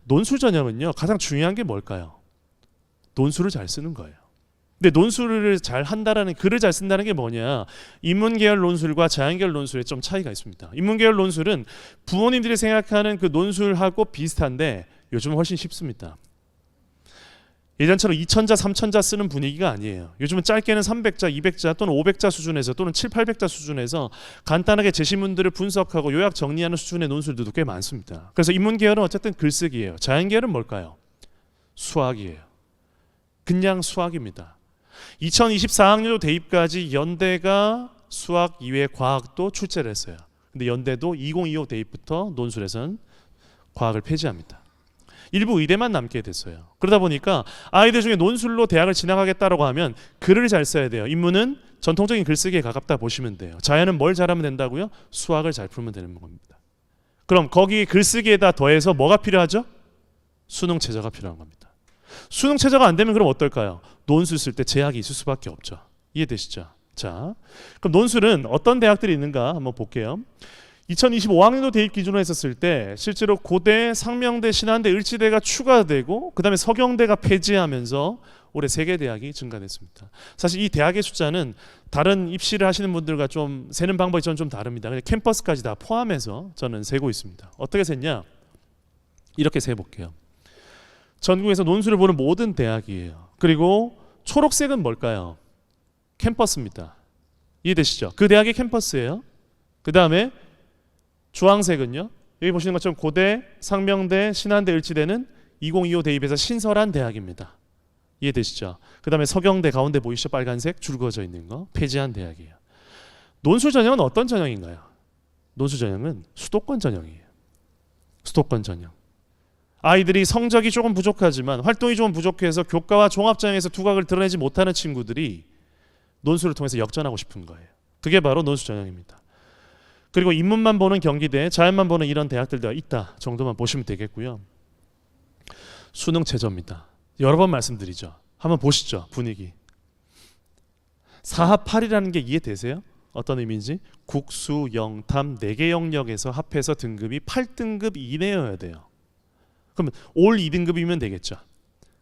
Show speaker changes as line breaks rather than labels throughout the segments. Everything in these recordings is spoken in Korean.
논술 전형은요, 가장 중요한 게 뭘까요? 논술을 잘 쓰는 거예요. 근데 논술을 잘 한다라는, 글을 잘 쓴다는 게 뭐냐? 인문계열 논술과 자연계열 논술에 좀 차이가 있습니다. 인문계열 논술은 부모님들이 생각하는 그 논술하고 비슷한데 요즘은 훨씬 쉽습니다. 예전처럼 2000자, 3000자 쓰는 분위기가 아니에요. 요즘은 짧게는 300자, 200자 또는 500자 수준에서 또는 7, 800자 수준에서 간단하게 제시문들을 분석하고 요약 정리하는 수준의 논술들도 꽤 많습니다. 그래서 인문계열은 어쨌든 글쓰기예요. 자연계열은 뭘까요? 수학이에요. 그냥 수학입니다. 2024학년도 대입까지 연대가 수학 이외 과학도 출제를 했어요. 근데 연대도 2025 대입부터 논술에서는 과학을 폐지합니다. 일부 의대만 남게 됐어요. 그러다 보니까 아이들 중에 논술로 대학을 진학하겠다라고 하면 글을 잘 써야 돼요. 인문은 전통적인 글쓰기에 가깝다 보시면 돼요. 자연은 뭘 잘하면 된다고요? 수학을 잘 풀면 되는 겁니다. 그럼 거기 글쓰기에다 더해서 뭐가 필요하죠? 수능 최저가 필요한 겁니다. 수능 최저가 안 되면 그럼 어떨까요? 논술 쓸 때 제약이 있을 수밖에 없죠. 이해되시죠? 자, 그럼 논술은 어떤 대학들이 있는가 한번 볼게요. 2025학년도 대입 기준으로 했었을 때 실제로 고대, 상명대, 신한대, 을지대가 추가되고 그 다음에 서경대가 폐지하면서 올해 3개 대학이 증가됐습니다. 사실 이 대학의 숫자는 다른 입시를 하시는 분들과 좀 세는 방법이 저는 좀 다릅니다. 그냥 캠퍼스까지 다 포함해서 저는 세고 있습니다. 어떻게 셌냐? 이렇게 세볼게요. 전국에서 논술을 보는 모든 대학이에요. 그리고 초록색은 뭘까요? 캠퍼스입니다. 이해되시죠? 그 대학의 캠퍼스예요. 그 다음에 주황색은요, 여기 보시는 것처럼 고대, 상명대, 신한대, 을지대는 2025 대입에서 신설한 대학입니다. 이해되시죠? 그 다음에 서경대 가운데 보이시죠? 빨간색 줄 그어져 있는 거 폐지한 대학이에요. 논술 전형은 어떤 전형인가요? 논술 전형은 수도권 전형이에요. 수도권 전형. 아이들이 성적이 조금 부족하지만 활동이 좀 부족해서 교과와 종합전형에서 두각을 드러내지 못하는 친구들이 논술을 통해서 역전하고 싶은 거예요. 그게 바로 논술 전형입니다. 그리고 인문만 보는 경기대, 자연만 보는 이런 대학들도 있다 정도만 보시면 되겠고요. 수능 최저입니다. 여러 번 말씀드리죠. 한번 보시죠. 분위기. 4합8이라는 게 이해되세요? 어떤 의미인지? 국수, 영탐 4개 영역에서 합해서 등급이 8등급 이내여야 돼요. 그러면 올 2등급이면 되겠죠.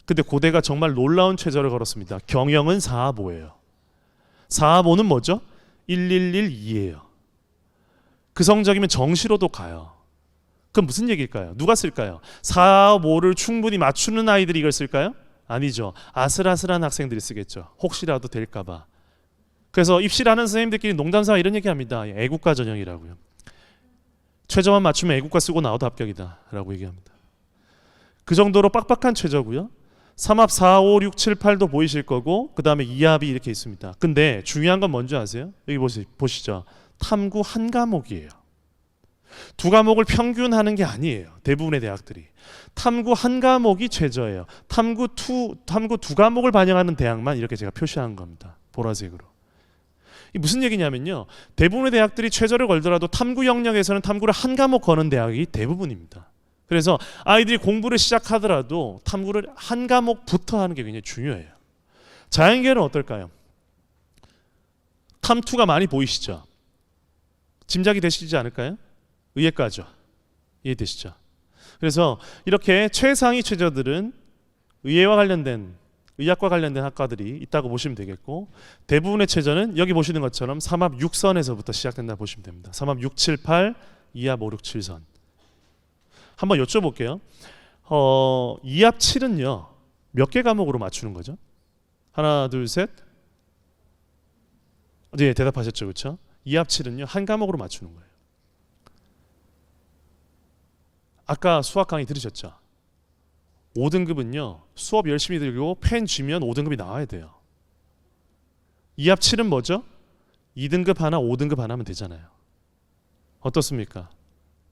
근데 고대가 정말 놀라운 최저를 걸었습니다. 경영은 4합5예요. 4합5는 뭐죠? 1112예요. 그 성적이면 정시로도 가요. 그럼 무슨 얘기일까요? 누가 쓸까요? 4, 5를 충분히 맞추는 아이들이 이걸 쓸까요? 아니죠. 아슬아슬한 학생들이 쓰겠죠. 혹시라도 될까 봐. 그래서 입시를 하는 선생님들끼리 농담삼아 이런 얘기합니다. 애국가 전형이라고요. 최저만 맞추면 애국가 쓰고 나와도 합격이다 라고 얘기합니다. 그 정도로 빡빡한 최저고요. 3합 4, 5, 6, 7, 8도 보이실 거고 그 다음에 2합이 이렇게 있습니다. 근데 중요한 건 뭔지 아세요? 여기 보시죠. 탐구 한 과목이에요. 두 과목을 평균하는 게 아니에요. 대부분의 대학들이. 탐구 한 과목이 최저예요. 탐구 두 과목을 반영하는 대학만 이렇게 제가 표시한 겁니다. 보라색으로. 이 무슨 얘기냐면요. 대부분의 대학들이 최저를 걸더라도 탐구 영역에서는 탐구를 한 과목 거는 대학이 대부분입니다. 그래서 아이들이 공부를 시작하더라도 탐구를 한 과목부터 하는 게 굉장히 중요해요. 자연계열은 어떨까요? 탐2가 많이 보이시죠? 짐작이 되시지 않을까요? 의예과죠. 이해되시죠? 그래서 이렇게 최상위 최저들은 의예와 관련된, 의학과 관련된 학과들이 있다고 보시면 되겠고 대부분의 최저는 여기 보시는 것처럼 3합 6선에서부터 시작된다 보시면 됩니다. 3합 6, 7, 8, 2합 5, 6, 7선. 한번 여쭤볼게요. 2합 7은요. 몇 개 과목으로 맞추는 거죠? 하나, 둘, 셋. 네, 대답하셨죠. 그렇죠? 2합 7은요. 한 과목으로 맞추는 거예요. 아까 수학 강의 들으셨죠? 5등급은요. 수업 열심히 들고 펜 쥐면 5등급이 나와야 돼요. 2합 7은 뭐죠? 2등급 하나, 5등급 하나 하면 되잖아요. 어떻습니까?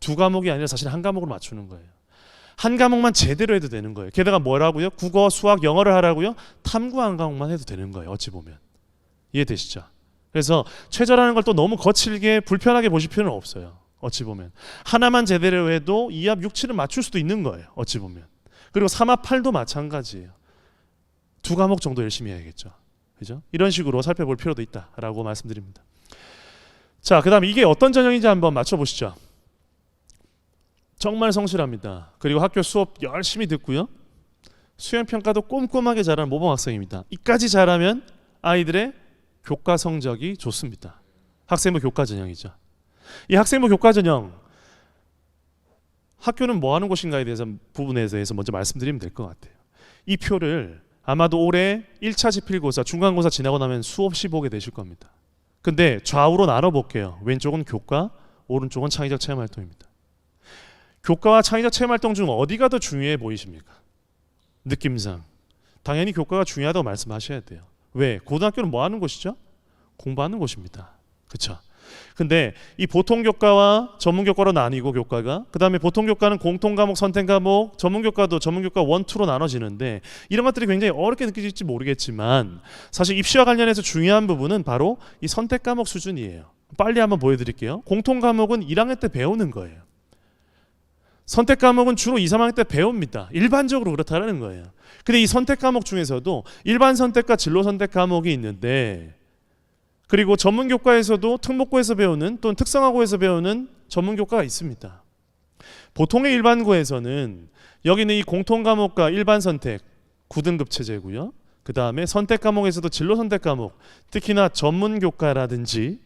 두 과목이 아니라 사실 한 과목으로 맞추는 거예요. 한 과목만 제대로 해도 되는 거예요. 게다가 뭐라고요? 국어, 수학, 영어를 하라고요? 탐구 한 과목만 해도 되는 거예요. 어찌 보면. 이해되시죠? 그래서 최저라는 걸 또 너무 거칠게 불편하게 보실 필요는 없어요. 어찌 보면. 하나만 제대로 해도 2합 6, 7은 맞출 수도 있는 거예요. 어찌 보면. 그리고 3합 8도 마찬가지예요. 두 과목 정도 열심히 해야겠죠. 그죠? 이런 식으로 살펴볼 필요도 있다라고 말씀드립니다. 자, 그 다음 이게 어떤 전형인지 한번 맞춰보시죠. 정말 성실합니다. 그리고 학교 수업 열심히 듣고요. 수행평가도 꼼꼼하게 잘하는 모범 학생입니다. 이까지 잘하면 아이들의 교과 성적이 좋습니다. 학생부 교과 전형이죠. 이 학생부 교과 전형, 학교는 뭐 하는 곳인가에 대해서 부분에 대해서 먼저 말씀드리면 될 것 같아요. 이 표를 아마도 올해 1차 지필고사, 중간고사 지나고 나면 수없이 보게 되실 겁니다. 근데 좌우로 나눠 볼게요. 왼쪽은 교과, 오른쪽은 창의적 체험활동입니다. 교과와 창의적 체험활동 중 어디가 더 중요해 보이십니까? 느낌상 당연히 교과가 중요하다고 말씀하셔야 돼요. 왜? 고등학교는 뭐 하는 곳이죠? 공부하는 곳입니다. 그렇죠? 근데 이 보통 교과와 전문 교과로 나뉘고 교과가, 그 다음에 보통 교과는 공통 과목, 선택 과목, 전문 교과도 전문 교과 1, 2로 나눠지는데, 이런 것들이 굉장히 어렵게 느껴질지 모르겠지만 사실 입시와 관련해서 중요한 부분은 바로 이 선택 과목 수준이에요. 빨리 한번 보여드릴게요. 공통 과목은 1학년 때 배우는 거예요. 선택 과목은 주로 2, 3학년 때 배웁니다. 일반적으로 그렇다는 거예요. 근데 이 선택 과목 중에서도 일반 선택과 진로 선택 과목이 있는데, 그리고 전문 교과에서도 특목고에서 배우는 또는 특성화고에서 배우는 전문 교과가 있습니다. 보통의 일반고에서는 여기는 이 공통 과목과 일반 선택 9등급 체제고요. 그 다음에 선택 과목에서도 진로 선택 과목, 특히나 전문 교과라든지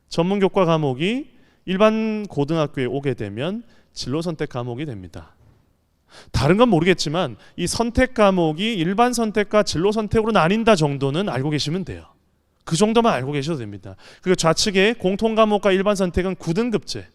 전문 교과 과목이 일반 고등학교에 오게 되면 진로 선택 과목이 됩니다. 다른 건 모르겠지만 이 선택 과목이 일반 선택과 진로 선택으로 나뉜다 정도는 알고 계시면 돼요. 그 정도만 알고 계셔도 됩니다. 그리고 좌측에 공통 과목과 일반 선택은 9등급제,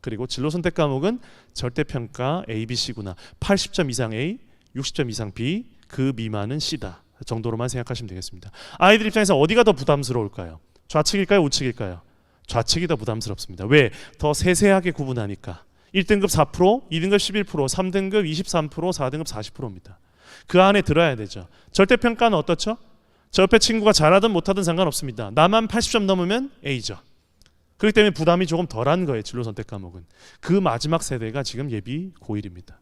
그리고 진로 선택 과목은 절대평가 A, B, C구나. 80점 이상 A, 60점 이상 B, 그 미만은 C다 정도로만 생각하시면 되겠습니다. 아이들 입장에서 어디가 더 부담스러울까요? 좌측일까요? 우측일까요? 좌측이 더 부담스럽습니다. 왜? 더 세세하게 구분하니까. 1등급 4%, 2등급 11%, 3등급 23%, 4등급 40%입니다. 그 안에 들어야 되죠. 절대평가는 어떻죠? 저 옆에 친구가 잘하든 못하든 상관없습니다. 나만 80점 넘으면 A죠. 그렇기 때문에 부담이 조금 덜한 거예요. 진로 선택 과목은. 그 마지막 세대가 지금 예비 고1입니다.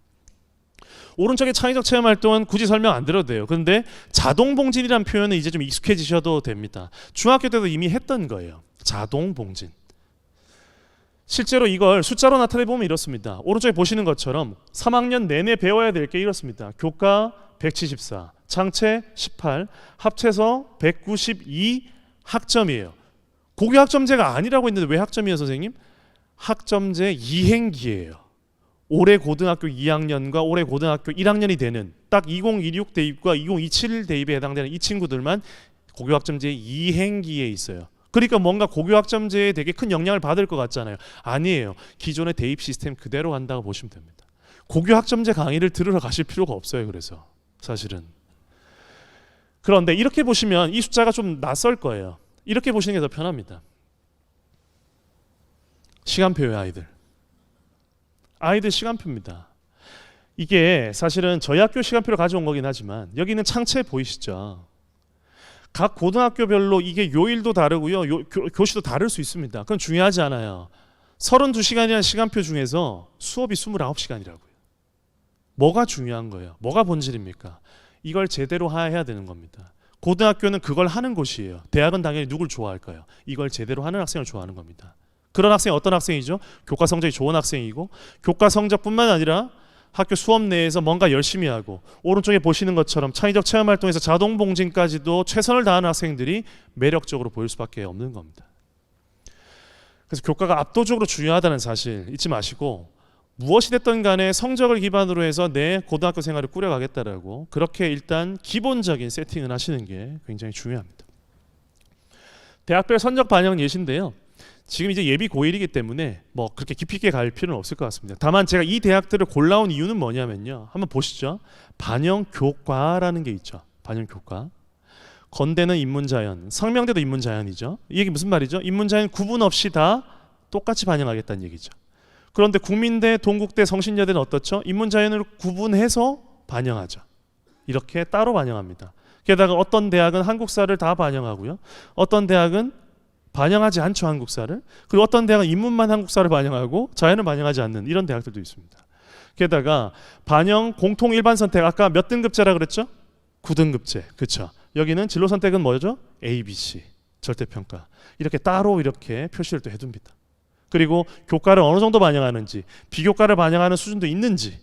오른쪽에 창의적 체험 활동은 굳이 설명 안 드려도 돼요. 그런데 자동봉진이라는 표현은 이제 좀 익숙해지셔도 됩니다. 중학교 때도 이미 했던 거예요. 자동봉진. 실제로 이걸 숫자로 나타내 보면 이렇습니다. 오른쪽에 보시는 것처럼 3학년 내내 배워야 될 게 이렇습니다. 교과 174, 창체 18, 합쳐서 192 학점이에요. 고교 학점제가 아니라고 했는데 왜 학점이에요, 선생님? 학점제 2행기예요. 올해 고등학교 2학년과 올해 고등학교 1학년이 되는 딱 2026 대입과 2027 대입에 해당되는 이 친구들만 고교 학점제 2행기에 있어요. 그러니까 뭔가 고교 학점제에 되게 큰 영향을 받을 것 같잖아요. 아니에요. 기존의 대입 시스템 그대로 간다고 보시면 됩니다. 고교 학점제 강의를 들으러 가실 필요가 없어요. 그래서 사실은. 그런데 이렇게 보시면 이 숫자가 좀 낯설 거예요. 이렇게 보시는 게 더 편합니다. 시간표예요. 아이들 시간표입니다. 이게 사실은 저희 학교 시간표를 가져온 거긴 하지만 여기는 창체 보이시죠? 각 고등학교별로 이게 요일도 다르고요. 교시도 다를 수 있습니다. 그건 중요하지 않아요. 32시간이라는 시간표 중에서 수업이 29시간이라고요. 뭐가 중요한 거예요? 뭐가 본질입니까? 이걸 제대로 해야 되는 겁니다. 고등학교는 그걸 하는 곳이에요. 대학은 당연히 누굴 좋아할까요? 이걸 제대로 하는 학생을 좋아하는 겁니다. 그런 학생이 어떤 학생이죠? 교과 성적이 좋은 학생이고, 교과 성적뿐만 아니라 학교 수업 내에서 뭔가 열심히 하고, 오른쪽에 보시는 것처럼 창의적 체험활동에서 자동봉진까지도 최선을 다하는 학생들이 매력적으로 보일 수밖에 없는 겁니다. 그래서 교과가 압도적으로 중요하다는 사실 잊지 마시고, 무엇이 됐든 간에 성적을 기반으로 해서 내 고등학교 생활을 꾸려가겠다라고 그렇게 일단 기본적인 세팅을 하시는 게 굉장히 중요합니다. 대학별 성적 반영 예시인데요. 지금 이제 예비 고1이기 때문에 뭐 그렇게 깊이 있게 갈 필요는 없을 것 같습니다. 다만 제가 이 대학들을 골라온 이유는 뭐냐면요. 한번 보시죠. 반영교과라는 게 있죠. 반영교과. 건대는 인문자연, 성명대도 인문자연이죠. 이 얘기 무슨 말이죠? 인문자연 구분 없이 다 똑같이 반영하겠다는 얘기죠. 그런데 국민대, 동국대, 성신여대는 어떻죠? 인문자연을 구분해서 반영하죠. 이렇게 따로 반영합니다. 게다가 어떤 대학은 한국사를 다 반영하고요. 어떤 대학은 반영하지 않죠, 한국사를. 그리고 어떤 대학은 인문만 한국사를 반영하고 자연을 반영하지 않는 이런 대학들도 있습니다. 게다가 반영 공통 일반 선택, 아까 몇 등급제라 그랬죠? 9등급제. 그렇죠. 여기는 진로 선택은 뭐죠? A, B, C. 절대평가. 이렇게 따로 이렇게 표시를 또 해둡니다. 그리고 교과를 어느 정도 반영하는지, 비교과를 반영하는 수준도 있는지,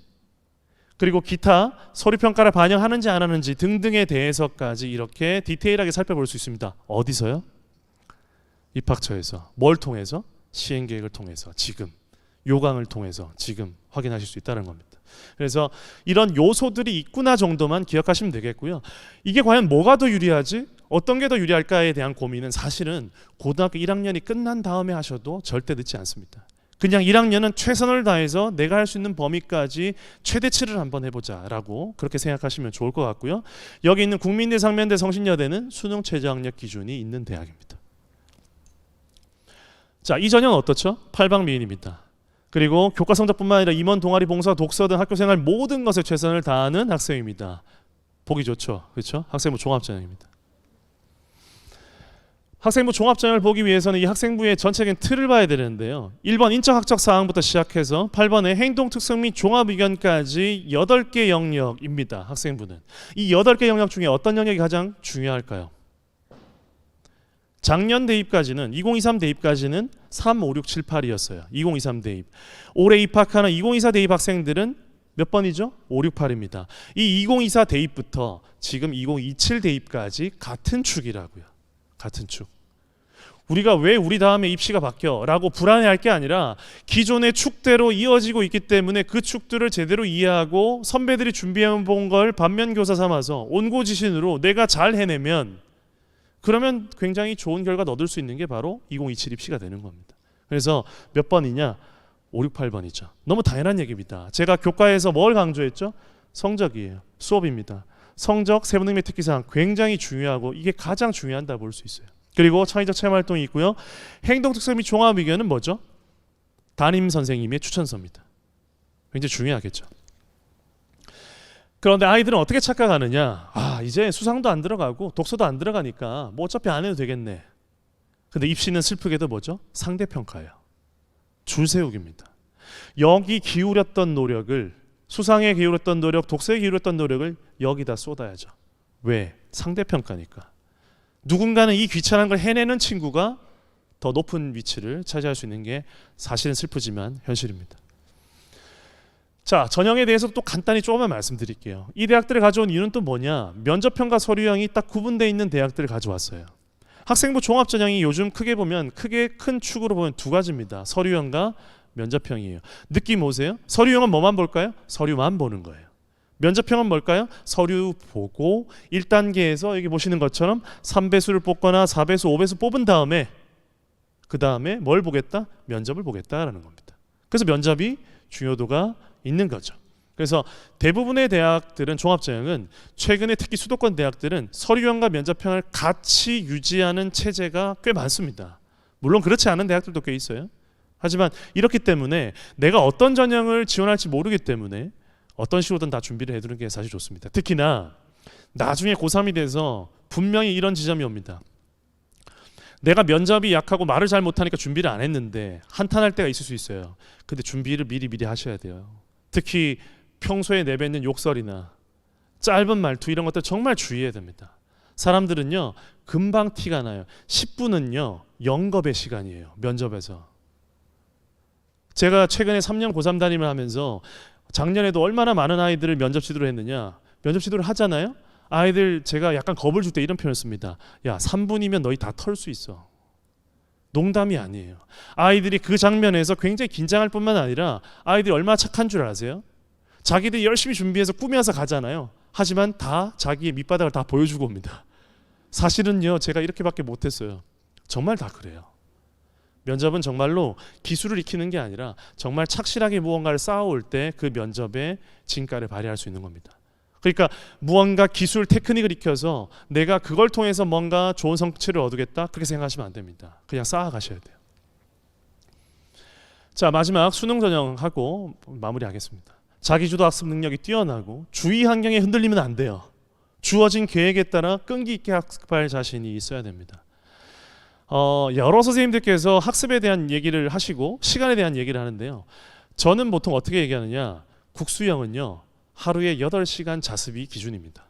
그리고 기타 서류평가를 반영하는지 안 하는지 등등에 대해서까지 이렇게 디테일하게 살펴볼 수 있습니다. 어디서요? 입학처에서. 뭘 통해서? 시행계획을 통해서 지금, 요강을 통해서 지금 확인하실 수 있다는 겁니다. 그래서 이런 요소들이 있구나 정도만 기억하시면 되겠고요. 이게 과연 뭐가 더 유리하지? 어떤 게 더 유리할까에 대한 고민은 사실은 고등학교 1학년이 끝난 다음에 하셔도 절대 늦지 않습니다. 그냥 1학년은 최선을 다해서 내가 할 수 있는 범위까지 최대치를 한번 해보자 라고 그렇게 생각하시면 좋을 것 같고요. 여기 있는 국민대, 상면대, 성신여대는 수능 최저학력 기준이 있는 대학입니다. 자, 이 전형은 어떻죠? 팔방미인입니다. 그리고 교과 성적뿐만 아니라 임원, 동아리, 봉사, 독서 등 학교생활 모든 것에 최선을 다하는 학생입니다. 보기 좋죠, 그렇죠? 학생부 종합전형입니다. 학생부 종합전형을 보기 위해서는 이 학생부의 전체적인 틀을 봐야 되는데요. 1번 인적학적 사항부터 시작해서 8번의 행동특성 및 종합의견까지 8개 영역입니다. 학생부는. 이 8개 영역 중에 어떤 영역이 가장 중요할까요? 작년 대입까지는 2023 대입까지는 3, 5, 6, 7, 8이었어요. 2023 대입. 올해 입학하는 2024 대입 학생들은 몇 번이죠? 5, 6, 8입니다. 이 2024 대입부터 지금 2027 대입까지 같은 축이라고요. 같은 축. 우리가 왜 우리 다음에 입시가 바뀌어? 라고 불안해할 게 아니라 기존의 축대로 이어지고 있기 때문에 그 축들을 제대로 이해하고 선배들이 준비해 본 걸 반면교사 삼아서 온고지신으로 내가 잘 해내면 그러면 굉장히 좋은 결과 얻을 수 있는 게 바로 2027 입시가 되는 겁니다. 그래서 몇 번이냐? 5, 6, 8번이죠. 너무 당연한 얘기입니다. 제가 교과에서 뭘 강조했죠? 성적이에요. 수업입니다. 성적, 세부능 및 특기사항 굉장히 중요하고 이게 가장 중요하다 볼 수 있어요. 그리고 창의적 체험활동이 있고요. 행동특성 및 종합의견은 뭐죠? 담임 선생님의 추천서입니다. 굉장히 중요하겠죠. 그런데 아이들은 어떻게 착각하느냐? 아, 이제 수상도 안 들어가고 독서도 안 들어가니까 뭐 어차피 안 해도 되겠네. 근데 입시는 슬프게도 뭐죠? 상대평가예요. 줄 세우기입니다. 여기 기울였던 노력을, 수상에 기울였던 노력, 독서에 기울였던 노력을 여기다 쏟아야죠. 왜? 상대평가니까. 누군가는 이 귀찮은 걸 해내는 친구가 더 높은 위치를 차지할 수 있는 게 사실은 슬프지만 현실입니다. 자, 전형에 대해서 또 간단히 조금만 말씀드릴게요. 이 대학들을 가져온 이유는 또 뭐냐? 면접형과 서류형이 딱 구분되어 있는 대학들을 가져왔어요. 학생부 종합전형이 요즘 크게 보면 큰 축으로 보면 두 가지입니다. 서류형과 면접형이에요. 느낌 오세요? 서류형은 뭐만 볼까요? 서류만 보는 거예요. 면접형은 뭘까요? 서류 보고 1단계에서 여기 보시는 것처럼 3배수를 뽑거나 4배수, 5배수 뽑은 다음에 그 다음에 뭘 보겠다? 면접을 보겠다라는 겁니다. 그래서 면접이 중요도가 있는 거죠. 그래서 대부분의 대학들은 종합전형은 최근에 특히 수도권 대학들은 서류형과 면접형을 같이 유지하는 체제가 꽤 많습니다. 물론 그렇지 않은 대학들도 꽤 있어요. 하지만 이렇기 때문에 내가 어떤 전형을 지원할지 모르기 때문에 어떤 식으로든 다 준비를 해두는 게 사실 좋습니다. 특히나 나중에 고3이 돼서 분명히 이런 지점이 옵니다. 내가 면접이 약하고 말을 잘 못하니까 준비를 안 했는데 한탄할 때가 있을 수 있어요. 근데 준비를 미리 하셔야 돼요. 특히 평소에 내뱉는 욕설이나 짧은 말투 이런 것들 정말 주의해야 됩니다. 사람들은요 금방 티가 나요. 10분은요 영겁의 시간이에요. 면접에서. 제가 최근에 3년 고3 담임을 하면서 작년에도 얼마나 많은 아이들을 면접 지도를 했느냐. 면접 지도를 하잖아요. 아이들 제가 약간 겁을 줄 때 이런 표현을 씁니다. 야 3분이면 너희 다 털 수 있어. 농담이 아니에요. 아이들이 그 장면에서 굉장히 긴장할 뿐만 아니라 아이들이 얼마나 착한 줄 아세요? 자기들이 열심히 준비해서 꾸며서 가잖아요. 하지만 다 자기의 밑바닥을 다 보여주고 옵니다. 사실은요 제가 이렇게밖에 못했어요. 정말 다 그래요. 면접은 정말로 기술을 익히는 게 아니라 정말 착실하게 무언가를 쌓아올 때 그 면접의 진가를 발휘할 수 있는 겁니다. 그러니까 무언가 기술 테크닉을 익혀서 내가 그걸 통해서 뭔가 좋은 성취를 얻겠다 그렇게 생각하시면 안 됩니다. 그냥 쌓아가셔야 돼요. 자, 마지막 수능 전형하고 마무리하겠습니다. 자기주도 학습 능력이 뛰어나고 주위 환경에 흔들리면 안 돼요. 주어진 계획에 따라 끈기 있게 학습할 자신이 있어야 됩니다. 여러 선생님들께서 학습에 대한 얘기를 하시고 시간에 대한 얘기를 하는데요. 저는 보통 어떻게 얘기하느냐. 국수형은요. 하루에 8시간 자습이 기준입니다.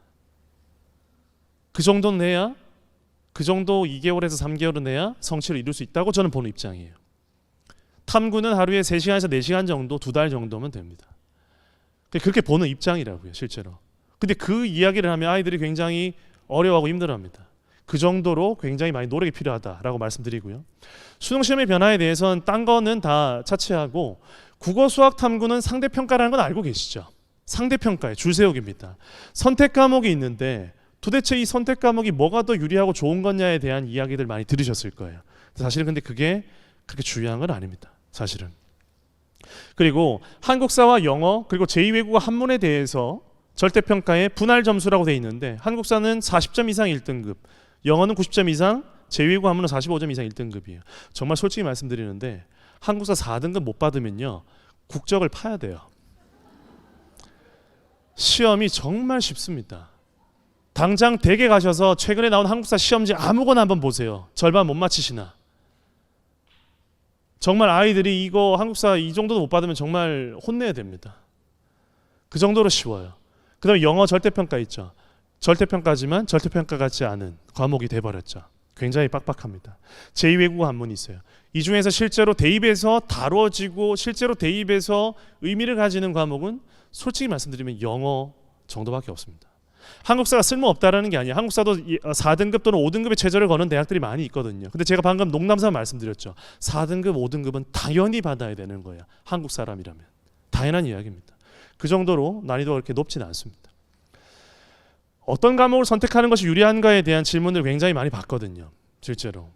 그 정도는 해야 그 정도 2개월에서 3개월은 해야 성취를 이룰 수 있다고 저는 보는 입장이에요. 탐구는 하루에 3시간에서 4시간 정도, 2달 정도면 됩니다. 그렇게 보는 입장이라고요, 실제로. 근데 그 이야기를 하면 아이들이 굉장히 어려워하고 힘들어합니다. 그 정도로 굉장히 많이 노력이 필요하다라고 말씀드리고요. 수능 시험의 변화에 대해서는 딴 거는 다 차치하고 국어 수학 탐구는 상대평가라는 건 알고 계시죠? 상대평가의 줄세우기입니다. 선택 과목이 있는데 도대체 이 선택 과목이 뭐가 더 유리하고 좋은 거냐에 대한 이야기들 많이 들으셨을 거예요. 사실은 근데 그게 그렇게 중요한 건 아닙니다. 사실은. 그리고 한국사와 영어 그리고 제2외국어 한문에 대해서 절대평가의 분할 점수라고 돼 있는데 한국사는 40점 이상 1등급, 영어는 90점 이상, 제2외국어 한문은 45점 이상 1등급이에요. 정말 솔직히 말씀드리는데 한국사 4등급 못 받으면요 국적을 파야 돼요. 시험이 정말 쉽습니다. 당장 댁에 가셔서 최근에 나온 한국사 시험지 아무거나 한번 보세요. 절반 못 맞히시나. 정말 아이들이 이거 한국사 이 정도도 못 받으면 정말 혼내야 됩니다. 그 정도로 쉬워요. 그 다음에 영어 절대평가 있죠. 절대평가지만 절대평가 같지 않은 과목이 돼버렸죠. 굉장히 빡빡합니다. 제2외국어 한문이 있어요. 이 중에서 실제로 대입에서 다뤄지고 실제로 대입에서 의미를 가지는 과목은 솔직히 말씀드리면 영어 정도밖에 없습니다. 한국사가 쓸모없다라는 게 아니에요. 한국사도 4등급 또는 5등급의 최저를 거는 대학들이 많이 있거든요. 근데 제가 방금 농담삼아 말씀드렸죠. 4등급, 5등급은 당연히 받아야 되는 거예요. 한국 사람이라면. 당연한 이야기입니다. 그 정도로 난이도가 그렇게 높지는 않습니다. 어떤 과목을 선택하는 것이 유리한가에 대한 질문을 굉장히 많이 받거든요. 실제로.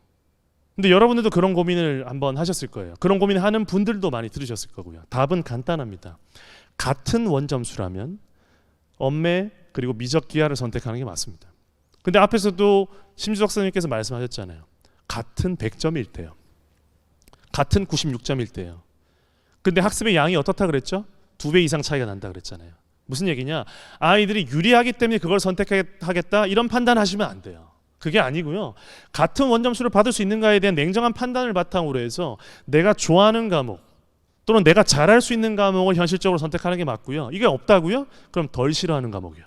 근데 여러분들도 그런 고민을 한번 하셨을 거예요. 그런 고민을 하는 분들도 많이 들으셨을 거고요. 답은 간단합니다. 같은 원점수라면 엄매 그리고 미적 기하를 선택하는 게 맞습니다. 근데 앞에서도 심주석 선생님께서 말씀하셨잖아요. 같은 100점일 때요. 같은 96점일 때요. 근데 학습의 양이 어떻다 그랬죠? 2배 이상 차이가 난다 그랬잖아요. 무슨 얘기냐? 아이들이 유리하기 때문에 그걸 선택하겠다 이런 판단하시면 안 돼요. 그게 아니고요. 같은 원점수를 받을 수 있는가에 대한 냉정한 판단을 바탕으로 해서 내가 좋아하는 과목 또는 내가 잘할 수 있는 과목을 현실적으로 선택하는 게 맞고요. 이게 없다고요? 그럼 덜 싫어하는 과목이요.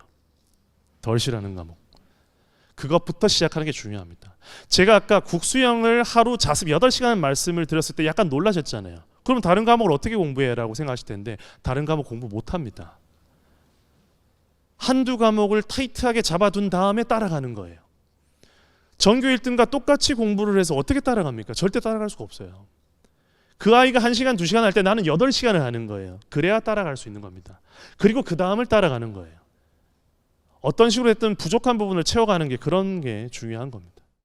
덜 싫어하는 과목. 그것부터 시작하는 게 중요합니다. 제가 아까 국수형을 하루 자습 8시간 말씀을 드렸을 때 약간 놀라셨잖아요. 그럼 다른 과목을 어떻게 공부해? 라고 생각하실 텐데 다른 과목 공부 못합니다. 한두 과목을 타이트하게 잡아둔 다음에 따라가는 거예요. 전교 1등과 똑같이 공부를 해서 어떻게 따라갑니까? 절대 따라갈 수가 없어요. 그 아이가 1시간, 2시간 할 때 나는 8시간을 하는 거예요. 그래야 따라갈 수 있는 겁니다. 그리고 그 다음을 따라가는 거예요. 어떤 식으로 했든 부족한 부분을 채워가는 게 그런 게 중요한 겁니다.